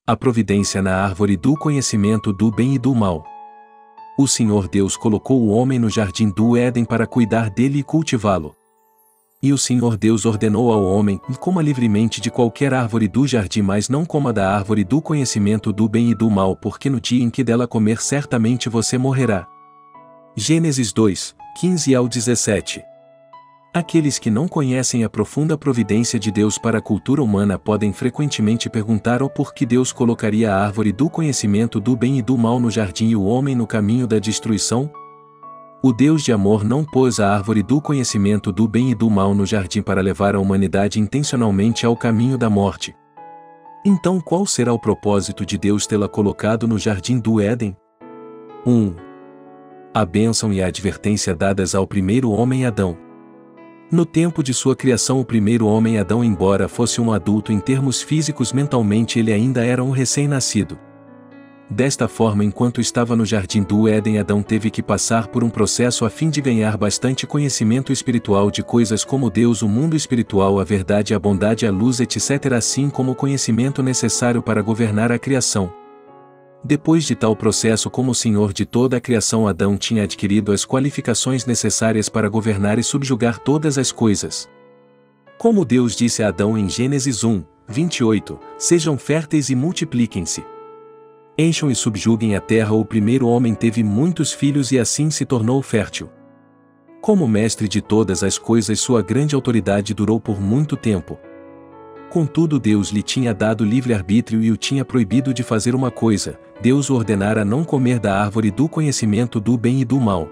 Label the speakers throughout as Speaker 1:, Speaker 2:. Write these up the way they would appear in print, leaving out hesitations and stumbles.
Speaker 1: A providência na árvore do conhecimento do bem e do mal. O Senhor Deus colocou o homem no jardim do Éden para cuidar dele e cultivá-lo. E o Senhor Deus ordenou ao homem: coma livremente de qualquer árvore do jardim, mas não coma da árvore do conhecimento do bem e do mal, porque no dia em que dela comer certamente você morrerá. Gênesis 2, 15 ao 17. Aqueles que não conhecem a profunda providência de Deus para a cultura humana podem frequentemente perguntar o porquê Deus colocaria a árvore do conhecimento do bem e do mal no jardim e o homem no caminho da destruição. O Deus de amor não pôs a árvore do conhecimento do bem e do mal no jardim para levar a humanidade intencionalmente ao caminho da morte. Então qual será o propósito de Deus tê-la colocado no jardim do Éden? 1. A bênção e a advertência dadas ao primeiro homem Adão. No tempo de sua criação, o primeiro homem Adão, embora fosse um adulto em termos físicos, mentalmente ele ainda era um recém-nascido. Desta forma, enquanto estava no jardim do Éden, Adão teve que passar por um processo a fim de ganhar bastante conhecimento espiritual de coisas como Deus, o mundo espiritual, a verdade, a bondade, a luz, etc., assim como o conhecimento necessário para governar a criação. Depois de tal processo, como Senhor de toda a criação, Adão tinha adquirido as qualificações necessárias para governar e subjugar todas as coisas. Como Deus disse a Adão em Gênesis 1, 28, sejam férteis e multipliquem-se. Encham e subjuguem a terra. O primeiro homem teve muitos filhos e assim se tornou fértil. Como mestre de todas as coisas, sua grande autoridade durou por muito tempo. Contudo, Deus lhe tinha dado livre-arbítrio e o tinha proibido de fazer uma coisa: Deus o ordenara não comer da árvore do conhecimento do bem e do mal.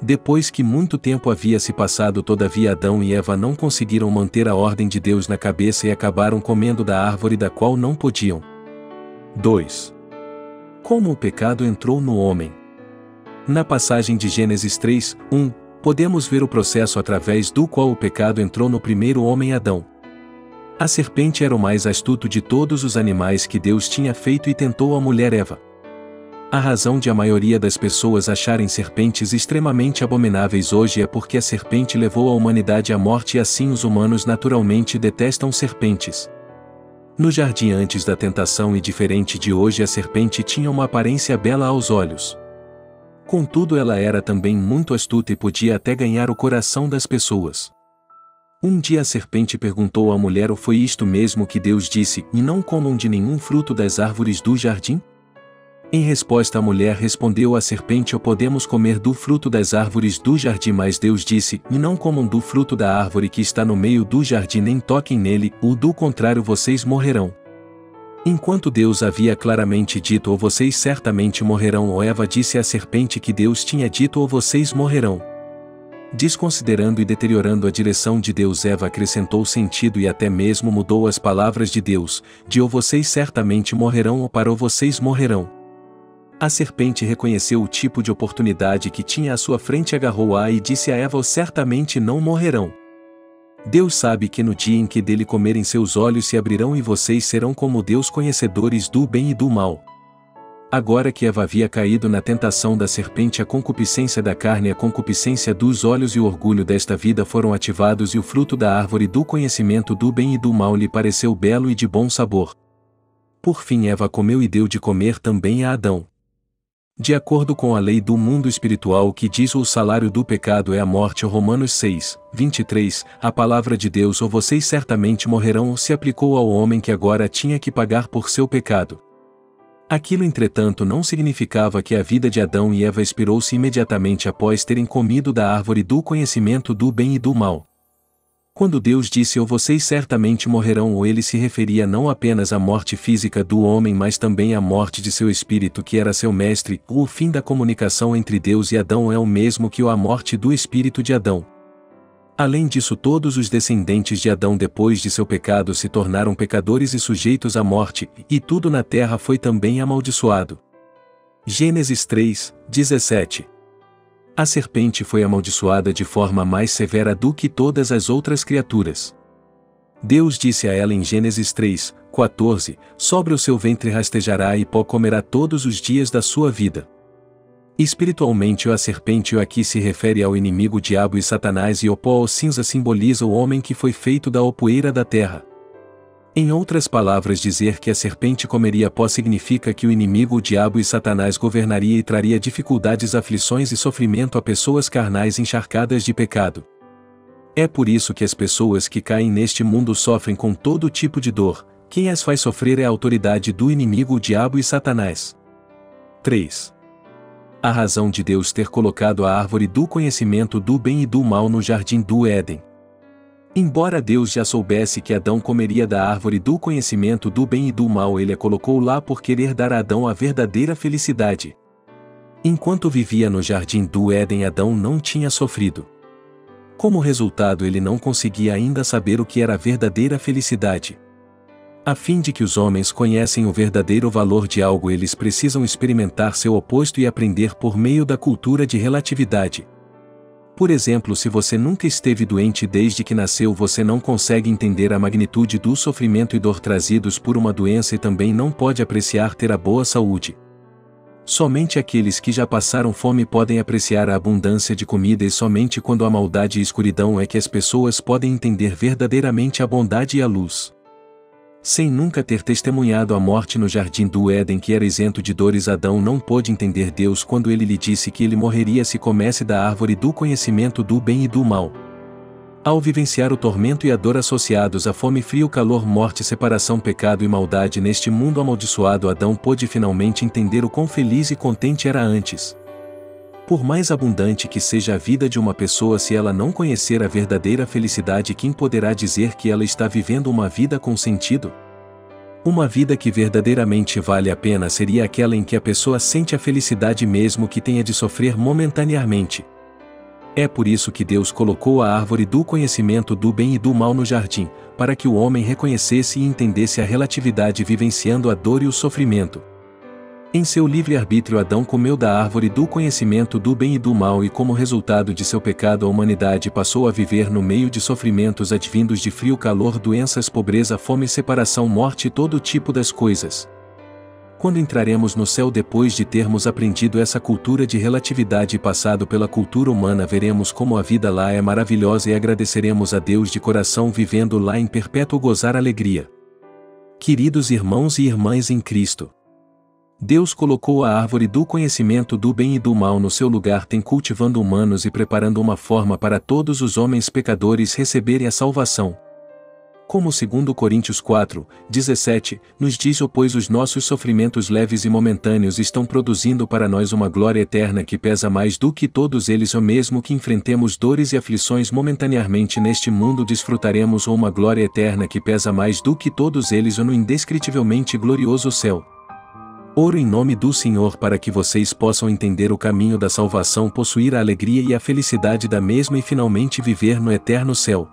Speaker 1: Depois que muito tempo havia se passado, todavia Adão e Eva não conseguiram manter a ordem de Deus na cabeça e acabaram comendo da árvore da qual não podiam. 2. Como o pecado entrou no homem. Na passagem de Gênesis 3, 1, podemos ver o processo através do qual o pecado entrou no primeiro homem Adão. A serpente era o mais astuto de todos os animais que Deus tinha feito e tentou a mulher Eva. A razão de a maioria das pessoas acharem serpentes extremamente abomináveis hoje é porque a serpente levou a humanidade à morte e assim os humanos naturalmente detestam serpentes. No jardim antes da tentação e diferente de hoje, a serpente tinha uma aparência bela aos olhos. Contudo, ela era também muito astuta e podia até ganhar o coração das pessoas. Um dia a serpente perguntou à mulher: foi isto mesmo que Deus disse, e não comam de nenhum fruto das árvores do jardim? Em resposta, a mulher respondeu à serpente: podemos comer do fruto das árvores do jardim, mas Deus disse, e não comam do fruto da árvore que está no meio do jardim, nem toquem nele, ou do contrário vocês morrerão. Enquanto Deus havia claramente dito: vocês certamente morrerão, Eva disse à serpente que Deus tinha dito: vocês morrerão. Desconsiderando e deteriorando a direção de Deus, Eva acrescentou sentido e até mesmo mudou as palavras de Deus, de vocês certamente morrerão para vocês morrerão. A serpente reconheceu o tipo de oportunidade que tinha à sua frente, agarrou-a e disse a Eva: certamente não morrerão. Deus sabe que no dia em que dele comerem, seus olhos se abrirão e vocês serão como Deus, conhecedores do bem e do mal. Agora que Eva havia caído na tentação da serpente, a concupiscência da carne, a concupiscência dos olhos e o orgulho desta vida foram ativados, e o fruto da árvore do conhecimento do bem e do mal lhe pareceu belo e de bom sabor. Por fim, Eva comeu e deu de comer também a Adão. De acordo com a lei do mundo espiritual, que diz: o salário do pecado é a morte, Romanos 6, 23, a palavra de Deus: vocês certamente morrerão, se aplicou ao homem que agora tinha que pagar por seu pecado. Aquilo, entretanto, não significava que a vida de Adão e Eva expirou-se imediatamente após terem comido da árvore do conhecimento do bem e do mal. Quando Deus disse: vocês certamente morrerão, ele se referia não apenas à morte física do homem, mas também à morte de seu espírito, que era seu mestre. O fim da comunicação entre Deus e Adão é o mesmo que a morte do espírito de Adão. Além disso, todos os descendentes de Adão depois de seu pecado se tornaram pecadores e sujeitos à morte, e tudo na terra foi também amaldiçoado. Gênesis 3, 17. A serpente foi amaldiçoada de forma mais severa do que todas as outras criaturas. Deus disse a ela em Gênesis 3, 14, sobre o seu ventre rastejará e pó comerá todos os dias da sua vida. Espiritualmente, a serpente aqui se refere ao inimigo diabo e Satanás, e o pó ou cinza simboliza o homem que foi feito da poeira da terra. Em outras palavras, dizer que a serpente comeria pó significa que o inimigo, o diabo e Satanás governaria e traria dificuldades, aflições e sofrimento a pessoas carnais encharcadas de pecado. É por isso que as pessoas que caem neste mundo sofrem com todo tipo de dor. Quem as faz sofrer é a autoridade do inimigo, o diabo e Satanás. 3. A razão de Deus ter colocado a árvore do conhecimento do bem e do mal no jardim do Éden. Embora Deus já soubesse que Adão comeria da árvore do conhecimento do bem e do mal, ele a colocou lá por querer dar a Adão a verdadeira felicidade. Enquanto vivia no jardim do Éden, Adão não tinha sofrido. Como resultado, ele não conseguia ainda saber o que era a verdadeira felicidade. A fim de que os homens conhecem o verdadeiro valor de algo, eles precisam experimentar seu oposto e aprender por meio da cultura de relatividade. Por exemplo, se você nunca esteve doente desde que nasceu, você não consegue entender a magnitude do sofrimento e dor trazidos por uma doença e também não pode apreciar ter a boa saúde. Somente aqueles que já passaram fome podem apreciar a abundância de comida, e somente quando há maldade e escuridão é que as pessoas podem entender verdadeiramente a bondade e a luz. Sem nunca ter testemunhado a morte no jardim do Éden, que era isento de dores, Adão não pôde entender Deus quando ele lhe disse que ele morreria se comesse da árvore do conhecimento do bem e do mal. Ao vivenciar o tormento e a dor associados à fome, frio, calor, morte, separação, pecado e maldade neste mundo amaldiçoado, Adão pôde finalmente entender o quão feliz e contente era antes. Por mais abundante que seja a vida de uma pessoa, se ela não conhecer a verdadeira felicidade, quem poderá dizer que ela está vivendo uma vida com sentido? Uma vida que verdadeiramente vale a pena seria aquela em que a pessoa sente a felicidade mesmo que tenha de sofrer momentaneamente. É por isso que Deus colocou a árvore do conhecimento do bem e do mal no jardim, para que o homem reconhecesse e entendesse a relatividade, vivenciando a dor e o sofrimento. Em seu livre-arbítrio, Adão comeu da árvore do conhecimento do bem e do mal, e como resultado de seu pecado, a humanidade passou a viver no meio de sofrimentos advindos de frio, calor, doenças, pobreza, fome, separação, morte e todo tipo das coisas. Quando entraremos no céu depois de termos aprendido essa cultura de relatividade e passado pela cultura humana, veremos como a vida lá é maravilhosa e agradeceremos a Deus de coração, vivendo lá em perpétuo gozar alegria. Queridos irmãos e irmãs em Cristo, Deus colocou a árvore do conhecimento do bem e do mal no seu lugar, tem cultivando humanos e preparando uma forma para todos os homens pecadores receberem a salvação. Como 2 Coríntios 4:17, nos diz: pois os nossos sofrimentos leves e momentâneos estão produzindo para nós uma glória eterna que pesa mais do que todos eles, ou mesmo que enfrentemos dores e aflições momentaneamente neste mundo, desfrutaremos uma glória eterna que pesa mais do que todos eles, ou no indescritivelmente glorioso céu. Oro em nome do Senhor para que vocês possam entender o caminho da salvação, possuir a alegria e a felicidade da mesma e finalmente viver no eterno céu.